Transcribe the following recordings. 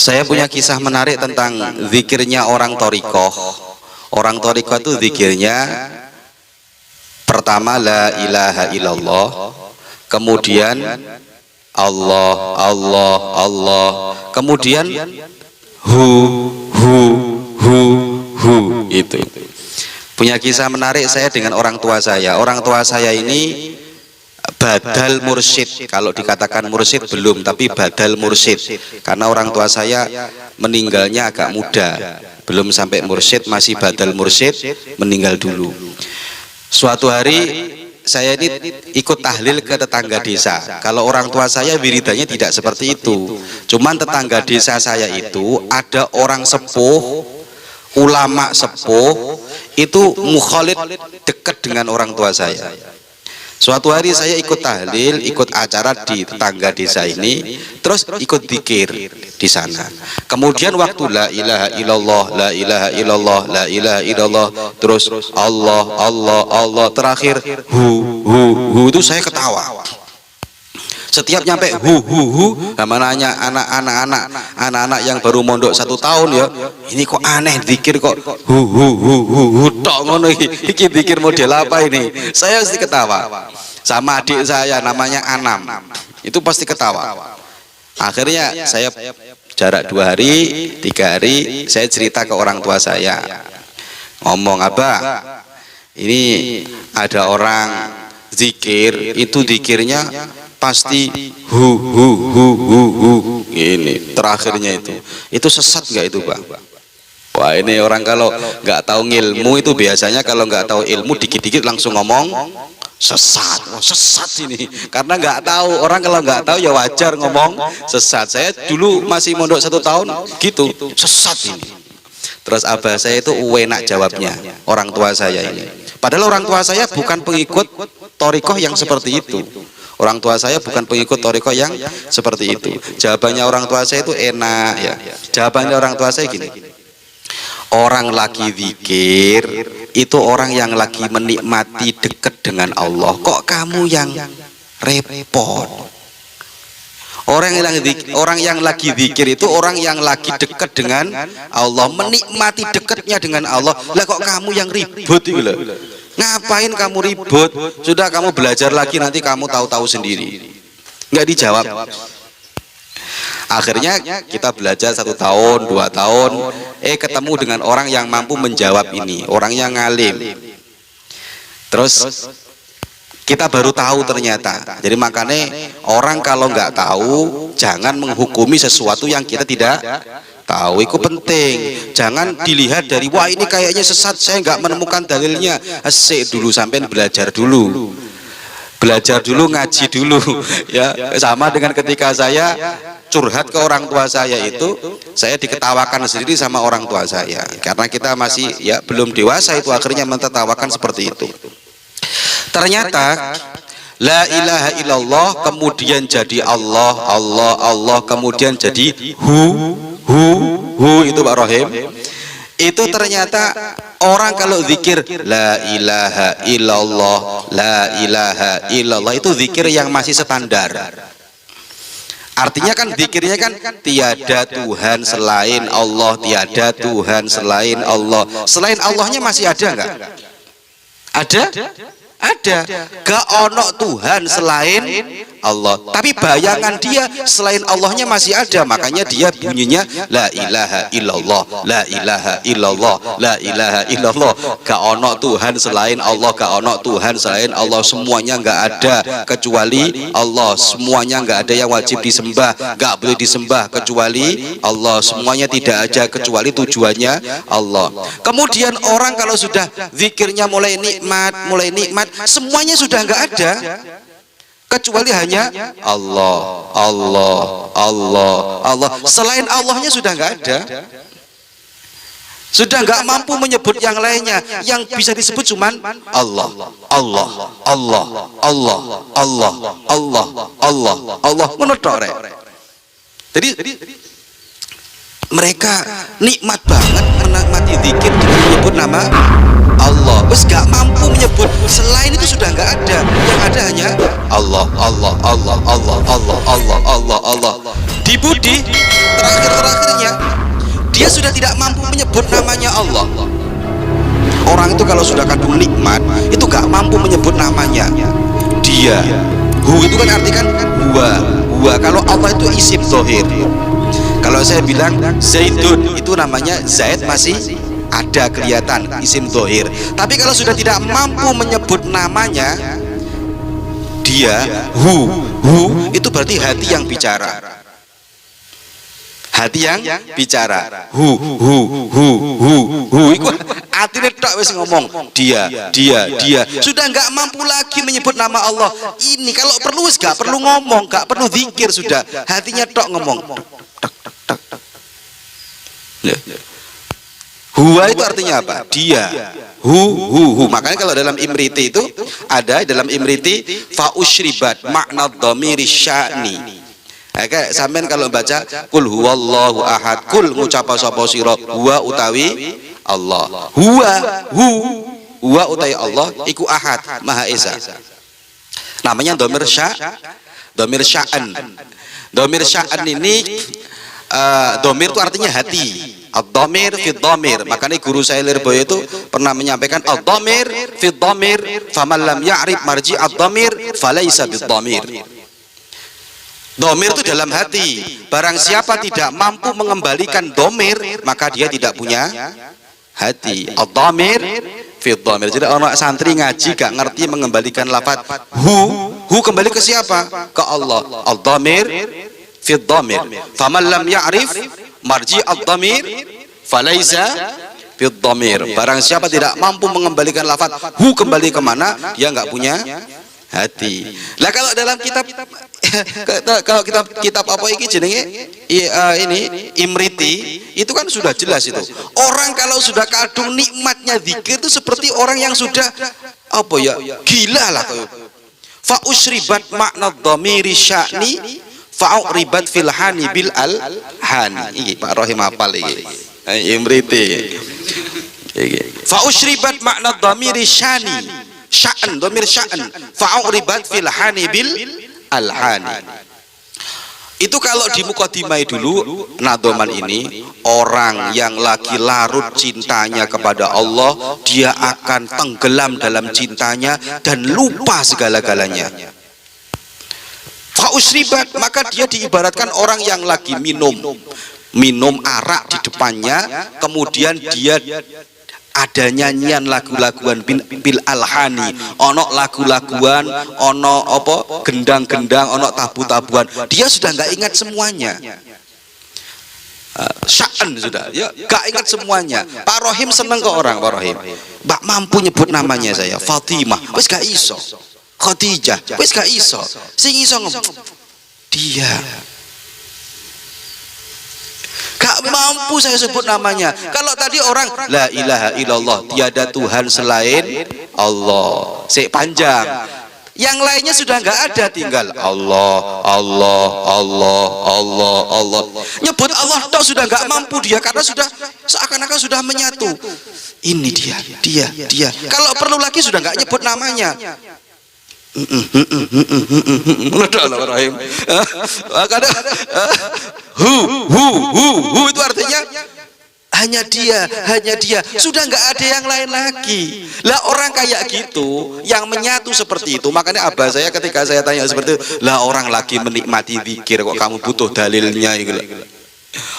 Saya punya kisah menarik tentang zikirnya orang thariqah. Orang thariqah itu zikirnya pertama la ilaha illallah, kemudian Allah, Allah, Allah, kemudian hu itu. Punya kisah menarik saya dengan orang tua saya. Orang tua saya ini badal mursyid. Kalau dikatakan mursyid belum, tapi badal mursyid. Karena orang tua saya meninggalnya agak muda, belum sampai mursyid, masih badal mursyid, meninggal dulu. Suatu hari saya ini ikut tahlil ke tetangga desa. Kalau orang tua saya wiridannya tidak seperti itu. Cuman tetangga desa saya itu ada orang sepuh, ulama sepuh, itu mukhalid, dekat dengan orang tua saya. Suatu hari saya ikut tahlil, ikut acara di tetangga desa ini, terus ikut zikir di sana. Kemudian waktu la ilaha illallah, la ilaha illallah, la ilaha illallah, terus Allah, Allah, Allah, terakhir hu itu saya ketawa. Setiap nyampe hu, sama nanya anak-anak yang baru mondok 1 tahun ya, ini kok aneh zikir kok hu tok ngono iki zikir model apa ini? Saya pasti ketawa. Sama adik saya namanya Anam, itu pasti ketawa. Akhirnya saya jarak 2 hari, 3 hari, saya cerita ke orang tua saya, ngomong, Abah, ini ada orang zikir, itu zikirnya pasti hu ini terakhirnya itu sesat nggak itu, Pak? Wah, ini orang kalau nggak tahu ilmu itu biasanya kalau nggak tahu ilmu dikit-dikit langsung ngomong sesat. Oh, sesat ini karena nggak tahu. Orang kalau nggak tahu ya wajar ngomong sesat. Saya dulu masih mondok 1 tahun gitu, sesat ini. Terus abah saya itu enak jawabnya, orang tua saya ini. Padahal orang tua saya bukan pengikut thariqah yang seperti itu. Orang tua saya bukan pengikut thariqah yang seperti itu. Jawabannya orang tua saya itu enak ya. Jawabannya orang tua saya gini, orang lagi zikir itu orang yang lagi menikmati dekat dengan Allah. Kok kamu yang repot? Orang yang lagi zikir itu orang yang lagi dekat dengan Allah, menikmati dekatnya dengan Allah. Lah kok kamu yang ribut itu loh? Ngapain kamu ribut? Sudah kamu belajar lagi, nanti kamu tahu-tahu sendiri. Nggak dijawab. Akhirnya kita belajar 1 tahun, 2 tahun, ketemu dengan orang yang mampu menjawab ini, orang yang ngalim. Terus kita baru tahu ternyata. Jadi makanya orang kalau nggak tahu jangan menghukumi sesuatu yang kita tidak tahu. Itu penting. Jangan dilihat dari wah ini kayaknya sesat, saya nggak menemukan dalilnya. Asik dulu, sampai belajar dulu. Belajar dulu, ngaji dulu ya. Sama dengan ketika saya curhat ke orang tua saya itu, saya diketawakan sendiri sama orang tua saya karena kita masih ya belum dewasa, itu akhirnya mentertawakan seperti itu. Ternyata la ilaha illallah kemudian jadi Allah, Allah, Allah, kemudian jadi hu itu Pak Rohim. Itu ternyata orang kalau zikir la ilaha illallah, la ilaha illallah, itu zikir yang masih standar. Artinya kan zikirnya kan tiada Tuhan selain Allah, tiada Tuhan selain Allah. Selain Allahnya masih ada nggak? Ada? Ada. Gak ono Tuhan selain Allah, tapi bayangan dia selain Allahnya masih ada. Makanya dia bunyinya la ilaha illallah, la ilaha illallah, la ilaha illallah. Gak ono Tuhan selain Allah, gak ono Tuhan selain Allah. Semuanya nggak ada kecuali Allah. Semuanya nggak ada yang wajib disembah, nggak boleh disembah kecuali Allah. Semuanya tidak ada kecuali tujuannya Allah. Kemudian orang kalau sudah zikirnya mulai nikmat, semuanya sudah nggak ada kecuali hanya Allah, Allah, Allah, Allah. Selain Allahnya sudah nggak ada, sudah nggak mampu menyebut yang lainnya. Yang bisa disebut cuman Allah, Allah, Allah, Allah, Allah, Allah, Allah, Allah. Menurut rek. Jadi mereka nikmat banget menikmati zikir dengan menyebut nama Allah. Wes gak mampu menyebut selain itu, sudah nggak ada. Yang ada hanya Allah, Allah, Allah, Allah, Allah, Allah, Allah, Allah. Di budi terakhirnya sudah tidak mampu menyebut namanya Allah. Orang itu kalau sudah kadung nikmat itu gak mampu menyebut namanya. Dia, hu itu kan artikan huwa. Kalau Allah itu isim zahir. Kalau saya bilang Zaidun, itu namanya Zaid masih ada kelihatan isim zahir. Tapi kalau sudah tidak mampu menyebut namanya, dia, hu itu berarti hati yang bicara. Hati yang bicara. Hu iku atine tok wis ngomong dia. Sudah enggak mampu lagi menyebut nama Allah. Ini kalau perlu wis enggak perlu ngomong, enggak perlu zikir sudah. Hatinya tok ngomong. Huwa itu artinya apa? Dia. Hu. Makanya kalau dalam Imriti itu ada dalam Imriti fa usyribat makna dhamiri sya'ni. Sampean kalau baca kul huwallahu ahad, kul ngucapa sapa sira huwa utawi Allah. Huwa utawi Allah iku ahad, maha esa. Namanya dhamir sya'an. Dhamir sya'an ini dhamir itu artinya hati. Ad-dhamir fi dhamir. Makanya guru saya Lirboyo itu pernah menyampaikan ad-dhamir fi dhamir faman lam ya'rif marji ad-dhamir falaysa bid-dhamir. Domir itu dalam hati. Barang siapa tidak mampu mengembalikan domir, maka dia tidak punya hati. Ad-dhamir fi dhamir. Jadi orang santri ngaji gak ngerti mengembalikan lafaz hu kembali ke siapa? Ke Allah. Ad-dhamir fi dhamir. Faman lam ya'rif marji ad-dhamir falaisa fi dhamir. Barang siapa tidak mampu mengembalikan lafaz hu kembali kemana, dia nggak punya hati. Lah kalau dalam kitab kitab apa iki jenenge ini Imriti itu kan sudah jelas itu. Orang kalau sudah kadung nikmatnya zikir itu seperti orang yang sudah apa ya, gila lah. Fa usribat makna dhamiri sya'ni fa uribat fil hani bil al hani. Iki Pak Rohim hafal iki. Imriti. Fa usribat makna dhamiri sya'ni. Sya'an, dhamir sya'an fa'uribat fil hani bil al-hani. Itu kalau di mukadimah dulu nadoman ini, orang yang lagi larut cintanya kepada Allah, dia akan tenggelam dalam cintanya dan lupa segala-galanya. Fa'usribat, maka dia diibaratkan orang yang lagi minum arak di depannya, kemudian dia ada nyanyian lagu-laguan bil alhani, ono lagu-laguan, ono apa gendang-gendang, ono tabu-tabuan, dia sudah nggak ingat semuanya. Sya'an sudah ya nggak ingat semuanya. Pak Rohim seneng ke orang, Pak Rohim mbak mampu nyebut namanya saya Fatimah wis gak iso, Khadijah wis gak iso, sing iso ngomong dia. Gak mampu saya sebut namanya. Kalau tadi orang la ilaha illallah, tiada Tuhan selain Allah, sik panjang. Yang lainnya sudah nggak ada, tinggal Allah. Nyebut Allah toh sudah nggak mampu dia, karena sudah seakan-akan sudah menyatu. Ini dia. Kalau perlu lagi sudah nggak nyebut namanya. Rahim. Hu itu artinya hanya dia. Sudah nggak ada yang lain lagi. Lah orang kayak gitu yang menyatu seperti itu. Makanya abah saya ketika saya tanya seperti itu, lah orang lagi menikmati zikir kok kamu butuh dalilnya gitu.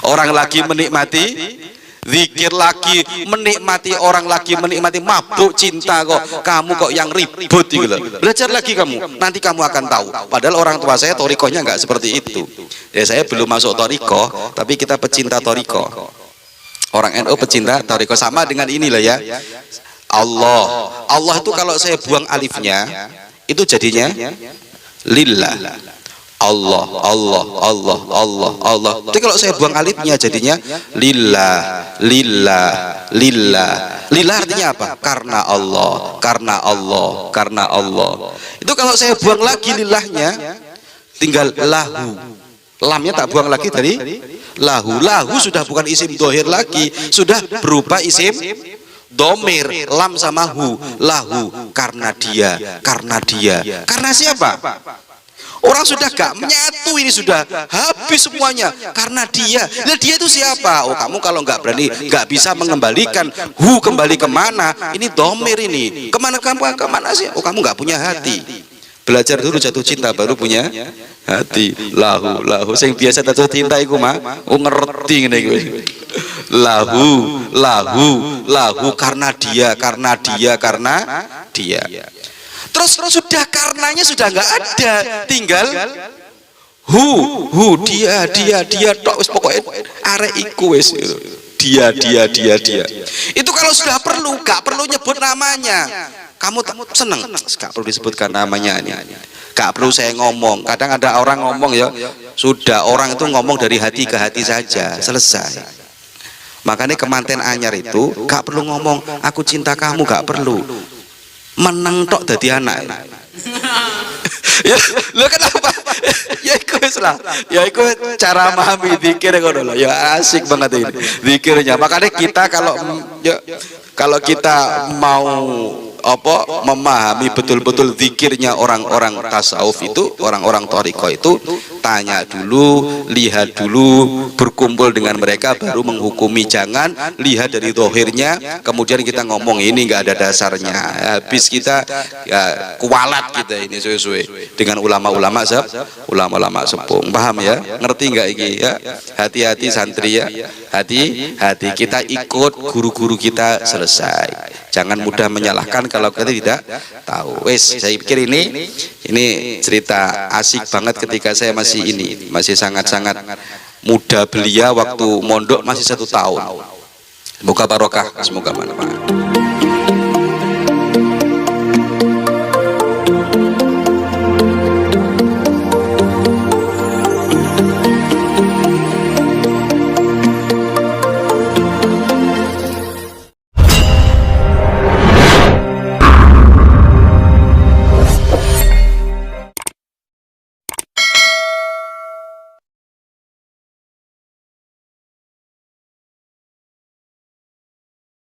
Orang lagi menikmati zikir, lagi menikmati, orang lagi menikmati mabuk cinta, kok kamu kok yang ribut gitu loh. Belajar lagi kamu, nanti kamu akan tahu. Padahal orang tua saya torikohnya nggak seperti itu. Ya saya belum masuk torikoh, tapi kita pecinta torikoh. Orang NU pecinta torikoh, sama dengan inilah ya. Allah itu kalau saya buang alifnya itu jadinya lillah. Allah. Tapi kalau saya buang alifnya jadinya lillah. Lillah artinya apa? Karena Allah. Itu kalau saya buang lagi lillahnya, tinggal lahu. Lamnya tak buang lagi dari lahu. Lahu sudah bukan isim dohir lagi, sudah berupa isim domir. Lam sama hu. Lahu, karena dia. Karena siapa? Orang sudah gak menyatu, ini sudah habis semuanya karena dia. Nah, dia itu siapa? Oh, kamu kalau nggak berani, nggak bisa mengembalikan kembali kemana? Ini domir ini. Kemana sih? Oh, kamu nggak punya hati. Belajar dulu jatuh cinta baru punya hati. Lahu sing biasa jatuh cinta iku mah ngerti ngene iki. Lahu karena dia. Terus sudah karenanya sudah nggak ada, tinggal dia tok wis pokoke arek iku wis dia. Itu kalau sudah perlu, gak perlu nyebut namanya. Kamu seneng, gak perlu disebutkan namanya ini. Gak perlu saya ngomong. Kadang ada orang ngomong ya, sudah orang itu ngomong dari hati ke hati saja, selesai. Makanya kemanten anyar itu gak perlu ngomong aku cinta kamu, gak perlu. Meneng tok dadi anak. Ya, lo kenapa? Ya iku wis lah. Ya iku cara memahami zikir ngono lho. Ya asik banget ini zikirnya. Makanya kita kalau kita mau memahami betul-betul zikirnya orang-orang tasawuf itu, orang-orang thariqah itu, tanya dulu, lihat dulu, berkumpul dengan mereka baru menghukumi. Jangan lihat dari zahirnya kemudian kita ngomong ini nggak ada dasarnya, habis kita ya, kualat kita ini suwe-suwe dengan ulama-ulama sepuh. Paham ya? Ngerti nggak ini ya? Hati-hati santri ya, hati-hati kita ikut guru-guru kita selesai. Jangan mudah menyalahkan kalau kita tidak tahu. Wes, saya pikir ini cerita asik banget ketika saya masih sangat-sangat muda belia, waktu mondok masih 1 tahun. Semoga barokah, semoga manfaat.